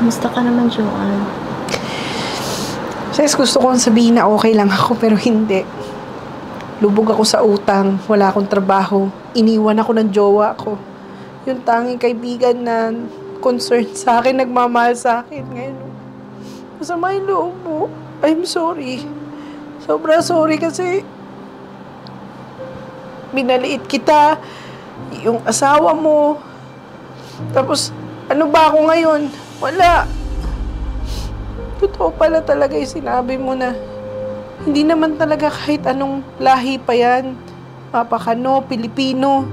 Kamusta ka naman, Joanne? Sis, gusto kong sabihin na okay lang ako pero hindi. Lubog ako sa utang, wala akong trabaho, iniwan ako ng jowa ko. Yung tanging kaibigan na concerned sa akin, nagmamahal sa akin ngayon. Masama yung loob mo. I'm sorry. Sobra sorry kasi binaliit kita, yung asawa mo. Tapos, ano ba ako ngayon? Wala. Totoo pala talaga yung sinabi mo na hindi naman talaga kahit anong lahi pa yan. Mapakano, Pilipino.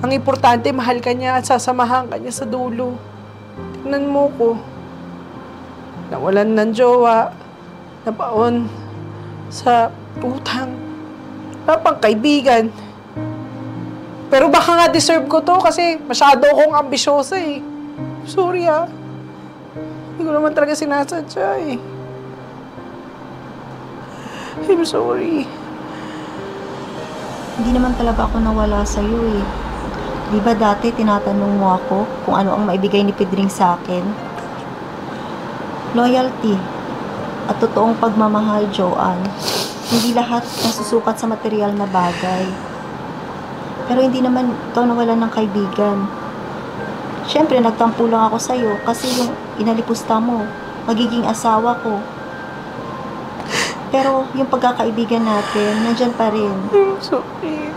Ang importante, mahal ka niya at sasamahan ka niya sa dulo. Tignan mo ko. Nawalan ng jowa. Nabaon sa utang. Napang kaibigan. Pero baka nga deserve ko to kasi masyado akong ambisyosa eh. Sorry ah. Hindi ko naman talaga sinasadya eh. I'm sorry. Hindi naman talaga ako nawala sa'yo eh. Di ba dati tinatanong mo ako kung ano ang maibigay ni Pedring sa akin? Loyalty at totoong pagmamahal, Joanne. Hindi lahat nasusukat sa material na bagay. Pero hindi naman ikaw nawalan ng kaibigan. Siyempre, nagtampo lang ako sa'yo kasi yung inalipusta mo, magiging asawa ko. Pero yung pagkakaibigan natin, nandyan pa rin. I'm sorry.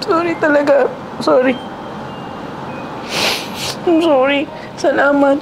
Sorry talaga. Sorry. I'm sorry. Salamat.